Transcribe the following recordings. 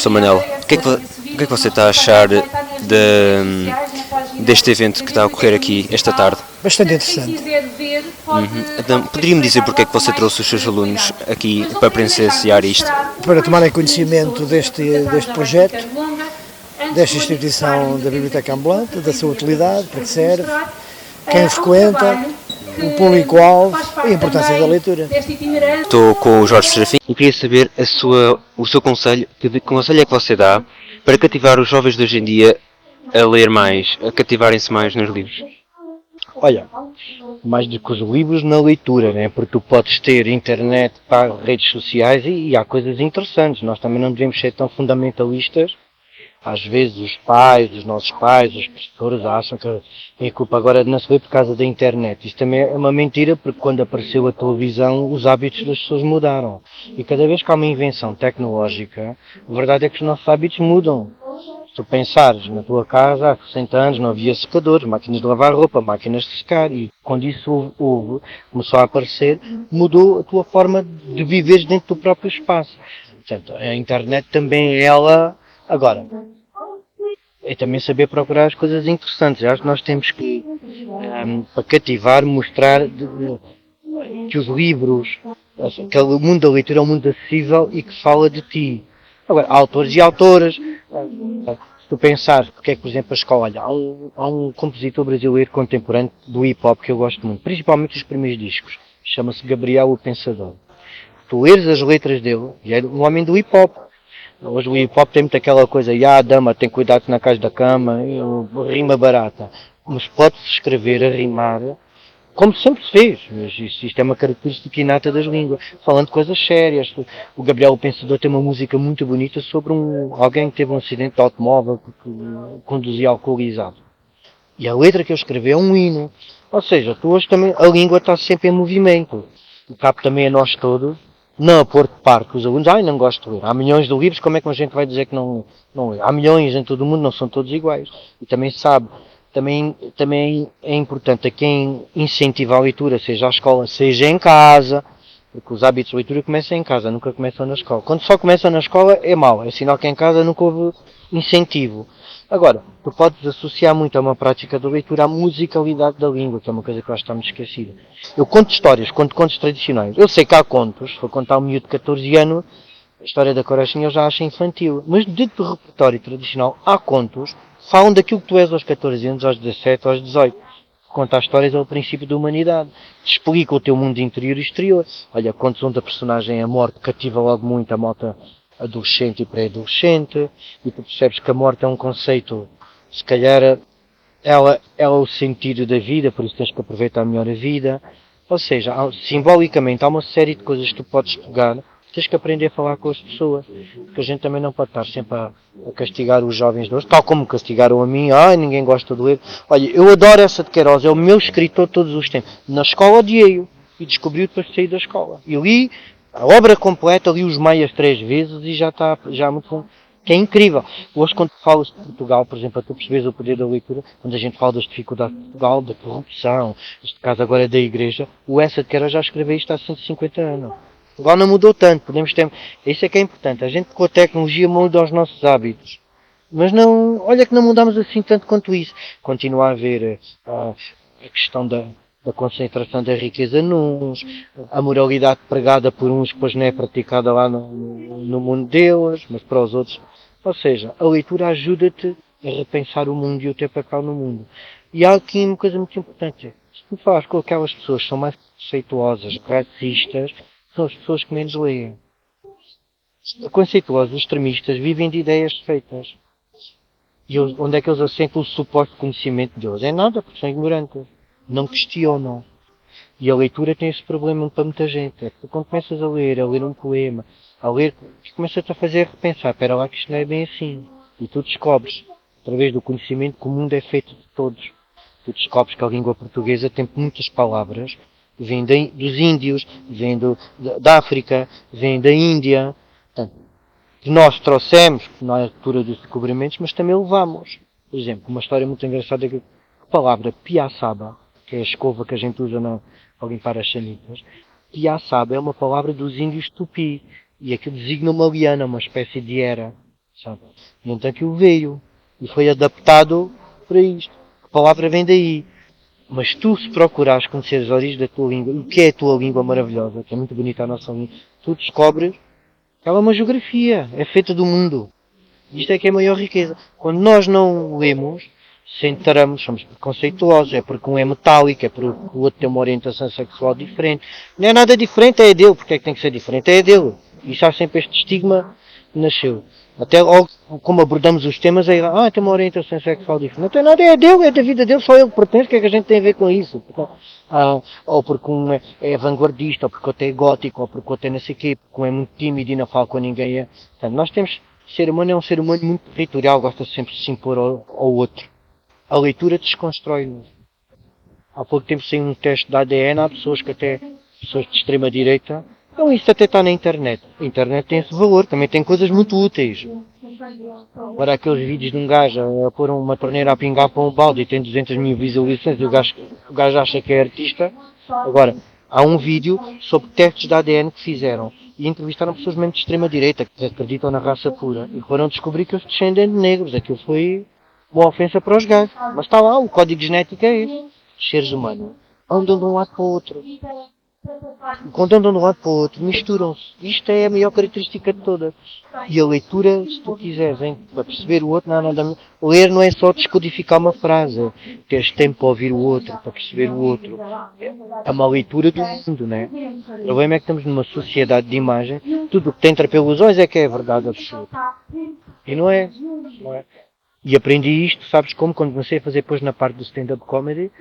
professor Manel, o que é que você está a achar deste evento que está a ocorrer aqui esta tarde? Bastante interessante. Então, poderia-me dizer porque é que você trouxe os seus alunos aqui para presenciar isto? Para tomarem conhecimento deste projeto, desta instituição da Biblioteca Ambulante, da sua utilidade, para que serve, quem frequenta, o público-alvo e a importância da leitura. Estou com o Jorge Serafim e queria saber o seu conselho, que conselho é que você dá para cativar os jovens de hoje em dia a ler mais, a cativarem-se mais nos livros? Olha, mais do que os livros na leitura, né? Porque tu podes ter internet, redes sociais e há coisas interessantes. Nós também não devemos ser tão fundamentalistas. Às vezes os nossos pais, os professores acham que a culpa agora não se vê por causa da internet. Isso também é uma mentira, porque quando apareceu a televisão, os hábitos das pessoas mudaram. E cada vez que há uma invenção tecnológica, a verdade é que os nossos hábitos mudam. Se tu pensares na tua casa, há 60 anos não havia secadores, máquinas de lavar roupa, máquinas de secar, e quando isso começou a aparecer, mudou a tua forma de viver dentro do próprio espaço. Portanto, a internet também é ela. Agora, é também saber procurar as coisas interessantes. Acho que nós temos que, para cativar, mostrar que os livros, que o mundo da leitura é um mundo acessível e que fala de ti. Agora, há autores e autoras. Se tu pensares, porque é que, por exemplo, a escola, olha, há um compositor brasileiro contemporâneo do hip-hop que eu gosto muito, principalmente os primeiros discos, chama-se Gabriel o Pensador. Tu leres as letras dele, e é um homem do hip-hop. Hoje o hip-hop tem muito aquela coisa, dama, tem cuidado na casa da cama, rima barata. Mas pode-se escrever a rimar como sempre se fez. Mas isto é uma característica inata das línguas. Falando de coisas sérias. O Gabriel o Pensador tem uma música muito bonita sobre alguém que teve um acidente de automóvel que conduzia alcoolizado. E a letra que ele escreveu é um hino. Ou seja, tu hoje também, a língua está sempre em movimento. E cabe também a nós todos não a pôr de par que os alunos, não gosto de ler. Há milhões de livros, como é que a gente vai dizer que não lê? Há milhões em todo o mundo, não são todos iguais. E também se sabe, também é importante a quem incentiva a leitura, seja à escola, seja em casa, porque os hábitos de leitura começam em casa, nunca começam na escola. Quando só começam na escola é mau, é sinal que em casa nunca houve incentivo. Agora, tu podes associar muito a uma prática da leitura à musicalidade da língua, que é uma coisa que eu acho que está muito esquecida. Eu conto histórias, conto contos tradicionais. Eu sei que há contos, se for contar um miúdo de 14 anos, a história da Corachinha eu já acho infantil. Mas dentro do repertório tradicional, há contos que falam daquilo que tu és aos 14 anos, aos 17, aos 18. Conta as histórias ao princípio da humanidade. Te explica o teu mundo interior e exterior. Olha, contos onde a personagem, a morte, cativa logo muito a malta adolescente e pré-adolescente, e tu percebes que a morte é um conceito, se calhar, ela é o sentido da vida, por isso tens que aproveitar melhor a vida. Ou seja, simbolicamente há uma série de coisas que tu podes pegar, tens que aprender a falar com as pessoas, porque a gente também não pode estar sempre a castigar os jovens de hoje, tal como castigaram a mim, ninguém gosta de ler. Olha, eu adoro essa de Queiroz, é o meu escritor de todos os tempos. Na escola odiei-o, e descobri-o depois de sair da escola. E li a obra completa, li os Maias 3 vezes e já está muito bom. Que é incrível. Hoje, quando falas de Portugal, por exemplo, para tu perceberes o poder da leitura, quando a gente fala das dificuldades de Portugal, da corrupção, neste caso agora da Igreja, o Essa de Queiroz já escreveu isto há 150 anos. Portugal não mudou tanto, podemos ter. Isso é que é importante. A gente com a tecnologia muda os nossos hábitos. Mas não, olha que não mudamos assim tanto quanto isso. Continua a haver a questão da concentração da riqueza nuns, a moralidade pregada por uns que depois não é praticada lá no mundo deles, mas para os outros. Ou seja, a leitura ajuda-te a repensar o mundo e o teu papel no mundo. E há aqui uma coisa muito importante. Se tu falas com aquelas pessoas que são mais conceituosas, racistas, são as pessoas que menos leem. Conceituosos, extremistas, vivem de ideias feitas. E onde é que eles assentam o suposto conhecimento deles? É nada, porque são ignorantes. Não questionam. E a leitura tem esse problema para muita gente. É que quando começas a ler um poema, começa-te a fazer repensar, espera lá que isto não é bem assim. E tu descobres, através do conhecimento, que o mundo é feito de todos. Tu descobres que a língua portuguesa tem muitas palavras, vêm dos índios, vêm da África, vêm da Índia. Portanto, que nós trouxemos na altura dos descobrimentos, mas também levamos. Por exemplo, uma história muito engraçada é que a palavra piaçaba, que é a escova que a gente usa para limpar as sanitas, piaçaba é uma palavra dos índios tupi, e aquilo designa uma liana, uma espécie de era. sabe? E então aquilo veio e foi adaptado para isto. A palavra vem daí. Mas tu, se procurares conhecer as origens da tua língua, o que é a tua língua maravilhosa, que é muito bonita a nossa língua, tu descobres que ela é uma geografia, é feita do mundo. Isto é que é a maior riqueza. Quando nós não lemos, centramos, somos preconceituosos, é porque um é metálico, é porque o outro tem uma orientação sexual diferente. Não é nada diferente, é dele. Porque é que tem que ser diferente? É dele. E já sempre este estigma nasceu. Até logo, como abordamos os temas, é tem uma orientação sexual diferente. Não tem nada, é dele, é da vida dele, só ele pertence, o que é que a gente tem a ver com isso? Ou porque um é vanguardista, ou porque outro é gótico, ou porque outro é não sei o quê, porque um é muito tímido e não fala com ninguém. Portanto, nós temos, o ser humano é um ser humano muito territorial, gosta sempre de se impor ao outro. A leitura desconstrói-nos. Há pouco tempo saiu um teste da ADN, há pessoas de extrema direita. Então isso até está na internet. A internet tem esse valor, também tem coisas muito úteis. Agora aqueles vídeos de um gajo a pôr uma torneira a pingar para um balde e tem 200 mil visualizações e o gajo acha que é artista. Agora, há um vídeo sobre testes de ADN que fizeram e entrevistaram pessoas mesmo de extrema direita que acreditam na raça pura e foram descobrir que eles descendem de negros. Aquilo foi uma ofensa para os gajos. Mas está lá, o código genético é esse. Os seres humanos andam de um lado para o outro. Quando andam de um lado para o outro, misturam-se. Isto é a maior característica de todas. E a leitura, se tu quiseres, para perceber o outro, ler não é só descodificar uma frase. Teres tempo para ouvir o outro, para perceber o outro. É uma leitura do mundo, não é? O problema é que estamos numa sociedade de imagem. Tudo o que te entra pelos olhos é que é verdade absoluta. E não é. Não é. E aprendi isto, sabes como? Quando comecei a fazer depois na parte do stand-up comedy,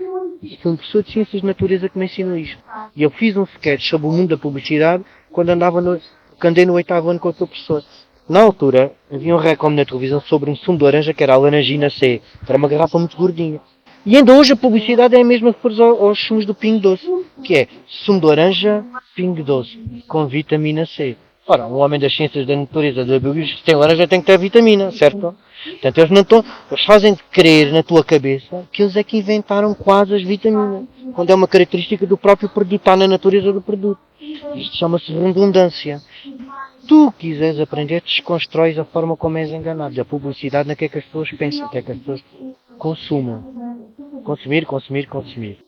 foi um professor de Ciências de Natureza que me ensinou isto. E eu fiz um sketch sobre o mundo da publicidade quando andei no 8º ano com o teu professor. Na altura, havia um recorde na televisão sobre um sumo de laranja que era a Laranjina C, que era uma garrafa muito gordinha. E ainda hoje a publicidade é a mesma que fores aos sumos do Pingo Doce, que é sumo de laranja, Pingo Doce, com vitamina C. Ora, um homem das ciências da natureza da biologia, se tem laranja tem que ter vitamina, certo? Portanto, eles fazem crer na tua cabeça que eles é que inventaram quase as vitaminas, quando é uma característica do próprio produto, está na natureza do produto. Isto chama-se redundância. Tu quiseres aprender, desconstróis a forma como és enganado. A publicidade não é que é que as pessoas pensam, que é que as pessoas consumam. Consumir, consumir, consumir.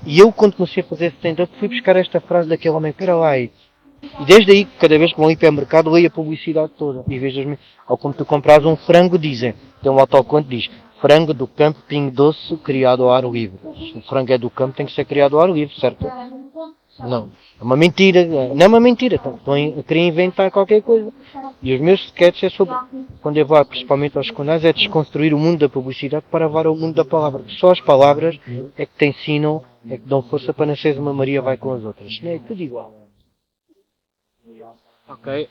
E eu, quando comecei a fazer stand-up, fui buscar esta frase daquele homem que era lá e desde aí, cada vez que vou ao hipermercado, leio a publicidade toda. E vejo ou como tu compras um frango, dizem, tem um autoconto que diz, frango do campo, Pingo Doce, criado ao ar livre. Se o frango é do campo, tem que ser criado ao ar livre, certo? Não. É uma mentira. Não é uma mentira. Estão a querer inventar qualquer coisa. E os meus sketches é sobre, quando eu vou principalmente aos secundários, é desconstruir o mundo da publicidade para levar ao mundo da palavra. Só as palavras é que te ensinam, é que dão força para nasceres uma Maria vai com as outras. Não é tudo igual. Ok.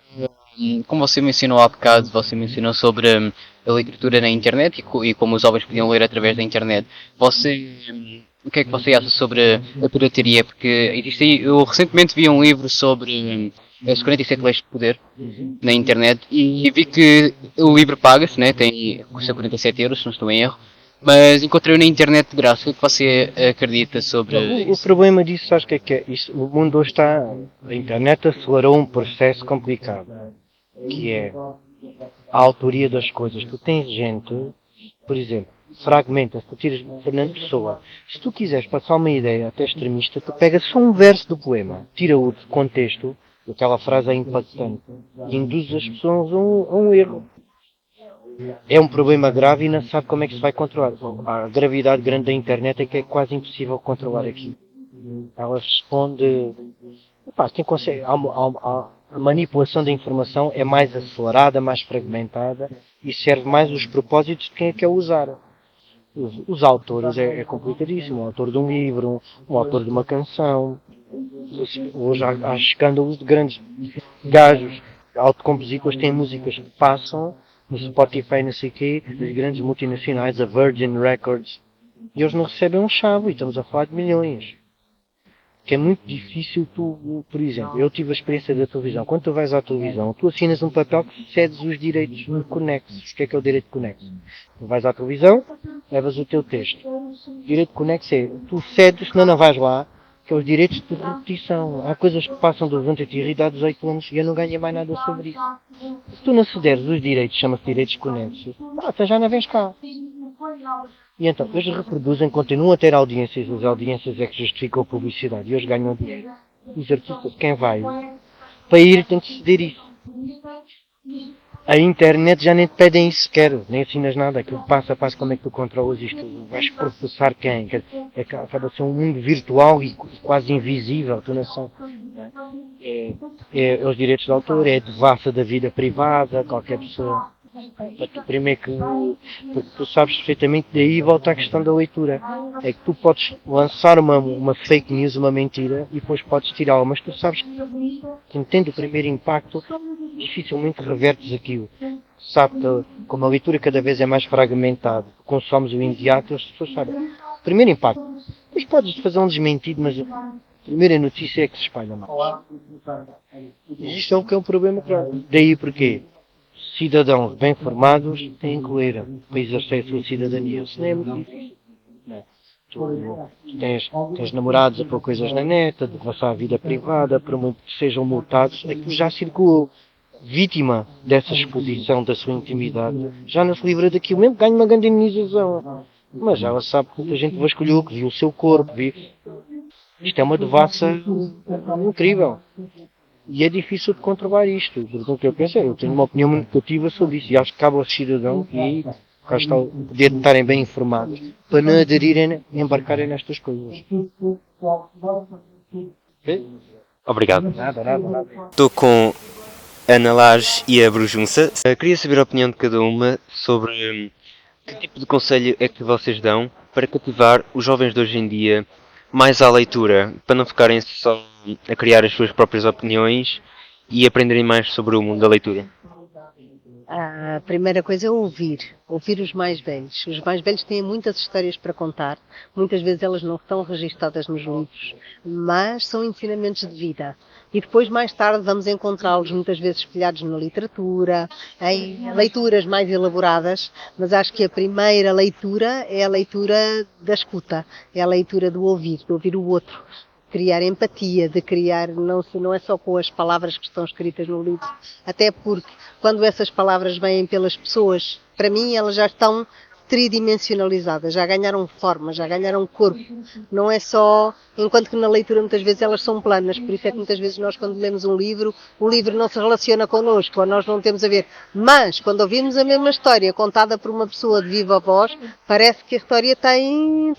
Como você mencionou há bocado, você mencionou sobre a literatura na internet e como os jovens podiam ler através da internet. O que é que você acha sobre a pirataria? Porque existe aí, eu recentemente vi um livro sobre as 47 leis de poder na internet e vi que o livro paga-se, né? Custa 47 euros, se não estou em erro. Mas encontrei na internet de graça. O que é que você acredita sobre isso? O problema disso, sabes o que é que é? O mundo hoje está... A internet acelerou um processo complicado, que é a autoria das coisas. Tu tens gente, por exemplo, fragmentas, tu tiras Fernando Pessoa. Se tu quiseres passar uma ideia até extremista, tu pegas só um verso do poema, tira-o do contexto, aquela frase é impactante, e induz as pessoas a um erro. É um problema grave e não se sabe como é que se vai controlar. A gravidade grande da internet é que é quase impossível controlar aqui. Ela responde... quem consegue, a manipulação da informação é mais acelerada, mais fragmentada e serve mais os propósitos de quem a quer usar. Os autores é complicadíssimo. Um autor de um livro, um autor de uma canção. Hoje há escândalos de grandes gajos, autocompositores, têm músicas que passam no Spotify, não sei o quê, das grandes multinacionais, a Virgin Records, e eles não recebem um chavo, e estamos a falar de milhões. Que é muito difícil tu, por exemplo, eu tive a experiência da televisão. Quando tu vais à televisão, tu assinas um papel que cedes os direitos conexos. O que é o direito conexo? Tu vais à televisão, levas o teu texto. O direito conexo é, tu cedes, senão não vais lá, que é os direitos de repetição. Há coisas que passam dos anos, eu tinha idade de 18 anos e eu não ganhei mais nada sobre isso. Se tu não cederes os direitos, chama-se direitos conexos, então já não vens cá. E então, eles reproduzem, continuam a ter audiências, as audiências é que justificam a publicidade e eles ganham dinheiro. Os artistas, quem vai para ir tem que ceder isso. A internet já nem te pedem isso sequer, nem ensinas nada, aquilo passo a passo como é que tu controlas isto, vais processar quem? Acaba a ser um mundo virtual e quase invisível, tu não sabes. É os direitos de autor, é a devassa da vida privada, qualquer pessoa. Primeiro que porque tu sabes perfeitamente, daí volta à questão da leitura. É que tu podes lançar uma fake news, uma mentira, e depois podes tirá-la, mas tu sabes que entende o primeiro impacto, dificilmente revertes aquilo. Sabe que como a leitura cada vez é mais fragmentada, consomes o imediato, as pessoas sabem. O primeiro impacto. Depois podes fazer um desmentido, mas a primeira notícia é que se espalha mais. E isto é o que é um problema claro. Daí porquê? Cidadãos bem formados têm que ler para exercer a sua cidadania. Isso não é muito difícil. Não. Tu tens namorados a pôr coisas na net, a devassar a vida privada, por muito que sejam multados, é que já circulou. Vítima dessa exposição da sua intimidade, já não se livra daquilo mesmo, ganha uma grande indenização. Mas já ela sabe que muita gente vasculhou, que viu o seu corpo, viu. Isto é uma devassa incrível. E é difícil de controlar isto. Portanto, eu penso, eu tenho uma opinião muito negativa sobre isso. E acho que cabe aos cidadãos e cá está o poder de estarem bem informados para não aderirem, embarcarem nestas coisas. Okay? Obrigado. Nada. Estou com a Ana Laje e a Brujunça. Queria saber a opinião de cada uma sobre que tipo de conselho é que vocês dão para cativar os jovens de hoje em dia mais à leitura, para não ficarem só a criar as suas próprias opiniões e aprenderem mais sobre o mundo da leitura. A primeira coisa é ouvir os mais velhos. Os mais velhos têm muitas histórias para contar, muitas vezes elas não estão registadas nos livros, mas são ensinamentos de vida. E depois, mais tarde, vamos encontrá-los muitas vezes espelhados na literatura, em leituras mais elaboradas, mas acho que a primeira leitura é a leitura da escuta, é a leitura do ouvir, de ouvir o outro. Criar empatia, de criar, não é só com as palavras que estão escritas no livro, até porque quando essas palavras vêm pelas pessoas, para mim elas já estão tridimensionalizadas, já ganharam forma, já ganharam corpo, não é só, enquanto que na leitura muitas vezes elas são planas, por isso é que muitas vezes nós quando lemos um livro, o livro não se relaciona connosco, ou nós não temos a ver, mas quando ouvimos a mesma história contada por uma pessoa de viva voz, parece que a história tem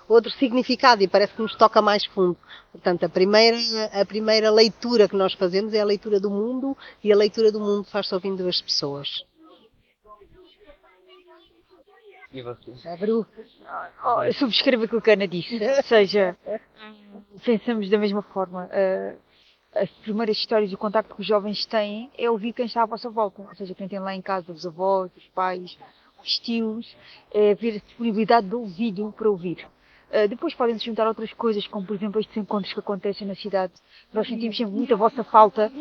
outro significado e parece que nos toca mais fundo. Portanto, a primeira leitura que nós fazemos é a leitura do mundo e a leitura do mundo faz-se ouvindo as pessoas. E você? Eu subscrevo aquilo que a Ana disse, ou seja, pensamos da mesma forma. As primeiras histórias e o contacto que os jovens têm é ouvir quem está à vossa volta, ou seja, quem tem lá em casa, os avós, os pais, os tios, é ver a disponibilidade de ouvido para ouvir. Depois podem-se juntar outras coisas, como por exemplo estes encontros que acontecem na cidade. Nós sentimos sempre muito a vossa falta.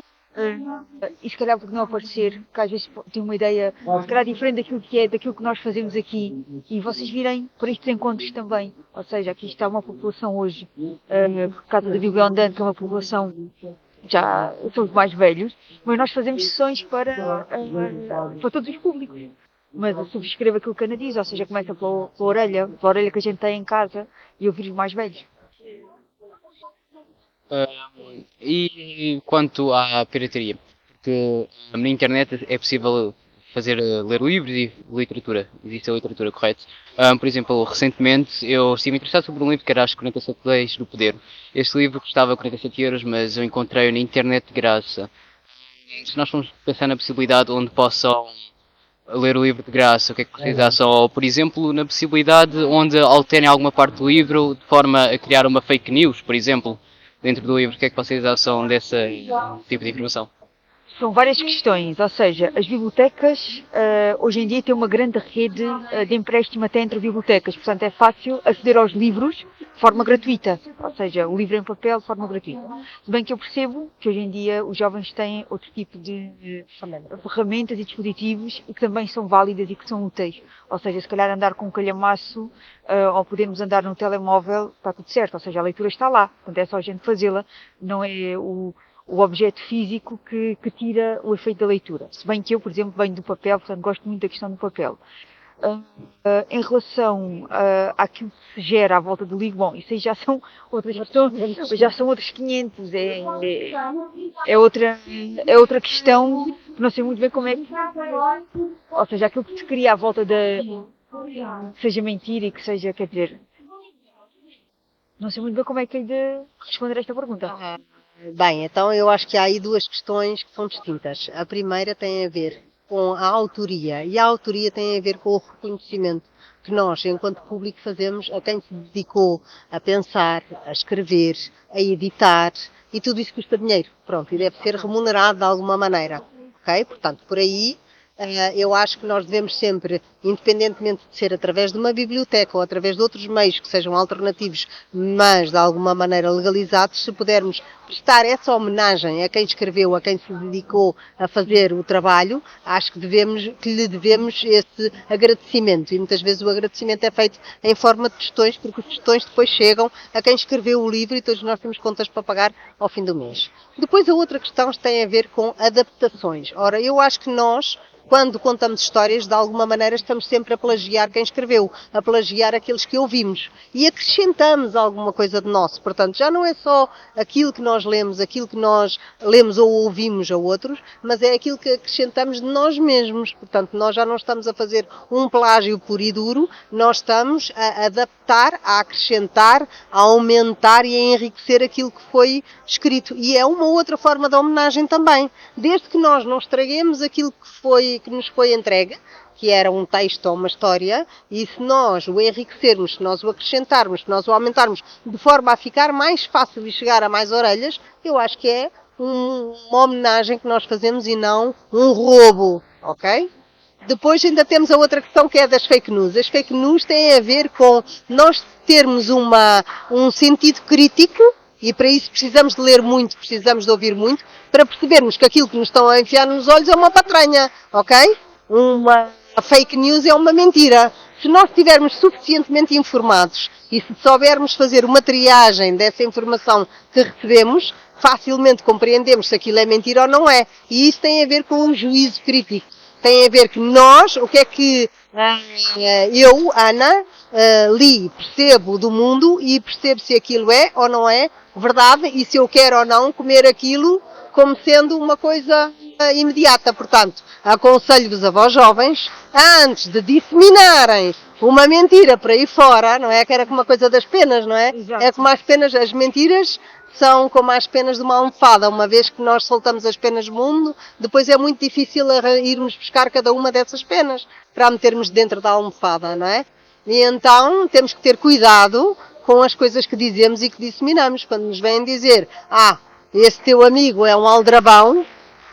E se calhar porque não aparecer, que às vezes tem uma ideia se calhar diferente daquilo que nós fazemos aqui, e vocês virem para estes encontros também, ou seja, aqui está uma população hoje, por causa da Bíblia Andante, que é uma população, já são os mais velhos, mas nós fazemos sessões para todos os públicos, mas eu subscrevo aquilo que a Ana diz, ou seja, começa pela orelha que a gente tem em casa e ouvir os mais velhos. E quanto à pirataria, porque na internet é possível ler livros e literatura, existe a literatura, correto? Por exemplo, recentemente eu estive interessado sobre um livro que era As 47 Leis do Poder. Este livro custava 47€, mas eu encontrei-o na internet de graça. Se nós formos pensar na possibilidade onde possam ler o livro de graça, o que é que vocês acham? Ou, por exemplo, na possibilidade onde alterem alguma parte do livro de forma a criar uma fake news, por exemplo, dentro do livro, o que é que vocês acham desse tipo de informação? São várias questões, ou seja, as bibliotecas hoje em dia têm uma grande rede de empréstimo até entre bibliotecas, portanto é fácil aceder aos livros de forma gratuita, ou seja, o livro em papel de forma gratuita. Se bem que eu percebo que hoje em dia os jovens têm outro tipo de ferramentas e dispositivos e que também são válidas e que são úteis. Ou seja, se calhar andar com um calhamaço ou podermos andar no telemóvel, está tudo certo, ou seja, a leitura está lá, portanto é só a gente fazê-la, não é o objeto físico que tira o efeito da leitura. Se bem que eu, por exemplo, venho do papel, portanto gosto muito da questão do papel. Em relação àquilo que se gera à volta do livro, bom, isso aí já são outras questões, já são outros 500, é outra questão que não sei muito bem como é que, ou seja, aquilo que se cria à volta que seja mentira e que seja, quer dizer, não sei muito bem como é que hei de responder a esta pergunta. Bem, então eu acho que há aí duas questões que são distintas. A primeira tem a ver com a autoria, e a autoria tem a ver com o reconhecimento que nós, enquanto público, fazemos a quem se dedicou a pensar, a escrever, a editar, e tudo isso custa dinheiro, pronto, e deve ser remunerado de alguma maneira, ok? Portanto, por aí, eu acho que nós devemos sempre, independentemente de ser através de uma biblioteca ou através de outros meios que sejam alternativos, mas de alguma maneira legalizados, se pudermos prestar essa homenagem a quem escreveu, a quem se dedicou a fazer o trabalho, acho que lhe devemos esse agradecimento. E muitas vezes o agradecimento é feito em forma de tostões, porque os tostões depois chegam a quem escreveu o livro e todos nós temos contas para pagar ao fim do mês. Depois a outra questão tem a ver com adaptações. Ora, eu acho que nós, quando contamos histórias, de alguma maneira estamos sempre a plagiar quem escreveu, a plagiar aqueles que ouvimos e acrescentamos alguma coisa de nosso. Portanto, já não é só aquilo que nós lemos ou ouvimos a outros, mas é aquilo que acrescentamos de nós mesmos. Portanto, nós já não estamos a fazer um plágio puro e duro, nós estamos a adaptar, a acrescentar, a aumentar e a enriquecer aquilo que foi escrito. E é uma outra forma de homenagem também. Desde que nós não estraguemos aquilo que nos foi entregue, que era um texto ou uma história, e se nós o enriquecermos, se nós o acrescentarmos, se nós o aumentarmos de forma a ficar mais fácil e chegar a mais orelhas, eu acho que é uma homenagem que nós fazemos e não um roubo, ok? Depois ainda temos a outra questão que é das fake news. As fake news têm a ver com nós termos um sentido crítico, e para isso precisamos de ler muito, precisamos de ouvir muito, para percebermos que aquilo que nos estão a enfiar nos olhos é uma patranha, ok? A fake news é uma mentira. Se nós estivermos suficientemente informados e se soubermos fazer uma triagem dessa informação que recebemos, facilmente compreendemos se aquilo é mentira ou não é. E isso tem a ver com um juízo crítico. Tem a ver que nós, o que é que eu, Ana, li, percebo do mundo e percebo se aquilo é ou não é verdade e se eu quero ou não comer aquilo como sendo uma coisa imediata. Portanto, aconselho-vos a vós jovens, antes de disseminarem uma mentira por aí fora, não é? Que era como uma coisa das penas, não é? Exato. É como as penas, as mentiras são como as penas de uma almofada. Uma vez que nós soltamos as penas do mundo, depois é muito difícil irmos buscar cada uma dessas penas para a metermos dentro da almofada, não é? E então temos que ter cuidado com as coisas que dizemos e que disseminamos. Quando nos vêm dizer, esse teu amigo é um aldrabão,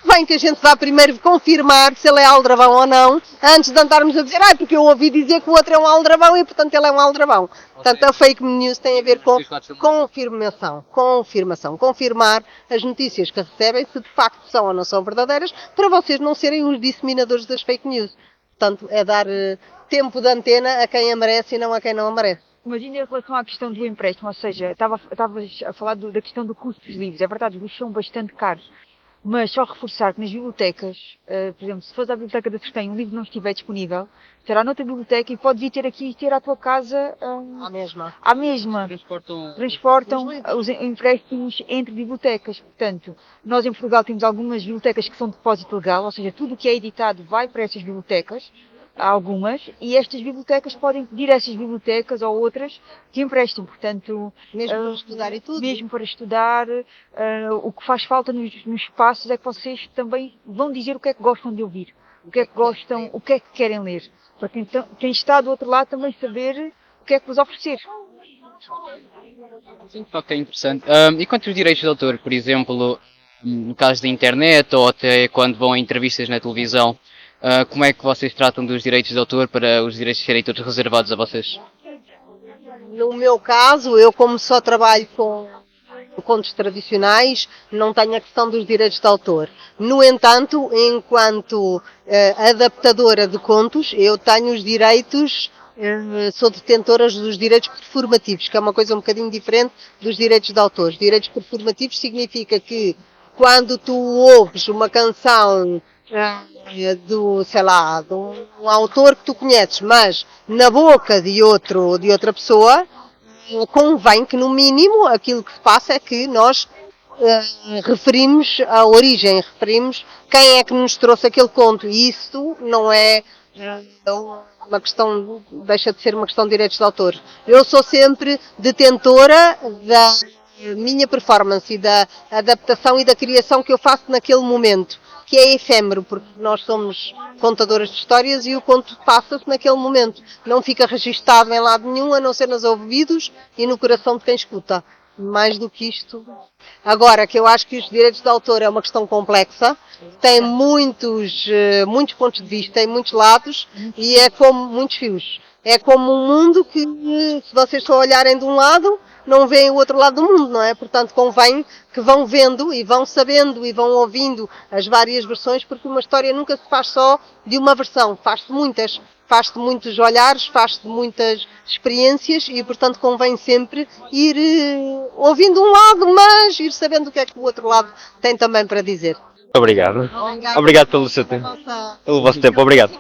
bem que a gente vá primeiro confirmar se ele é aldrabão ou não, antes de andarmos a dizer, porque eu ouvi dizer que o outro é um aldrabão e portanto ele é um aldrabão. Portanto, a fake news tem a ver com confirmação, confirmar as notícias que recebem, se de facto são ou não são verdadeiras, para vocês não serem os disseminadores das fake news. Portanto, é dar tempo de antena a quem a merece e não a quem não a merece. Mas ainda em relação à questão do empréstimo, ou seja, estava a falar da questão do custo dos livros. É verdade, os livros são bastante caros. Mas só reforçar que nas bibliotecas, por exemplo, se fores à biblioteca da Sertém e um livro não estiver disponível, será noutra biblioteca e podes vir ter aqui e ter à tua casa à mesma. Transportam os empréstimos entre bibliotecas. Portanto, nós em Portugal temos algumas bibliotecas que são de depósito legal, ou seja, tudo o que é editado vai para essas bibliotecas. Há algumas, e estas bibliotecas podem pedir a essas bibliotecas ou outras que emprestem, portanto... Mesmo para estudar e tudo? Mesmo para estudar. O que faz falta nos espaços é que vocês também vão dizer o que é que gostam de ouvir, o que é que gostam, o que é que querem ler, para quem está do outro lado também saber o que é que vos oferecer. Sim, de facto é interessante. E quanto aos direitos de autor, por exemplo, no caso da internet ou até quando vão a entrevistas na televisão, como é que vocês tratam dos direitos de autor para os direitos serem todos reservados a vocês? No meu caso, eu como só trabalho com contos tradicionais, não tenho a questão dos direitos de autor. No entanto, enquanto adaptadora de contos, eu tenho os direitos, sou detentora dos direitos performativos, que é uma coisa um bocadinho diferente dos direitos de autor. Os direitos performativos significa que quando tu ouves uma canção sei lá, de um autor que tu conheces, mas na boca de outra pessoa, convém que, no mínimo, aquilo que se passa é que nós referimos a origem, referimos quem é que nos trouxe aquele conto. E isso não é uma questão, deixa de ser uma questão de direitos de autor. Eu sou sempre detentora da minha performance e da adaptação e da criação que eu faço naquele momento, que é efêmero, porque nós somos contadoras de histórias e o conto passa-se naquele momento. Não fica registado em lado nenhum, a não ser nos ouvidos e no coração de quem escuta. Mais do que isto. Agora, que eu acho que os direitos de autor é uma questão complexa, tem muitos pontos de vista, tem muitos lados e é como muitos fios. É como um mundo que, se vocês só olharem de um lado, não veem o outro lado do mundo, não é? Portanto, convém que vão vendo e vão sabendo e vão ouvindo as várias versões, porque uma história nunca se faz só de uma versão, faz-se muitas. Faz-se de muitos olhares, faz-se de muitas experiências e, portanto, convém sempre ir ouvindo um lado, mas ir sabendo o que é que o outro lado tem também para dizer. Obrigado. Obrigado pelo seu tempo. Pelo vosso tempo, obrigado.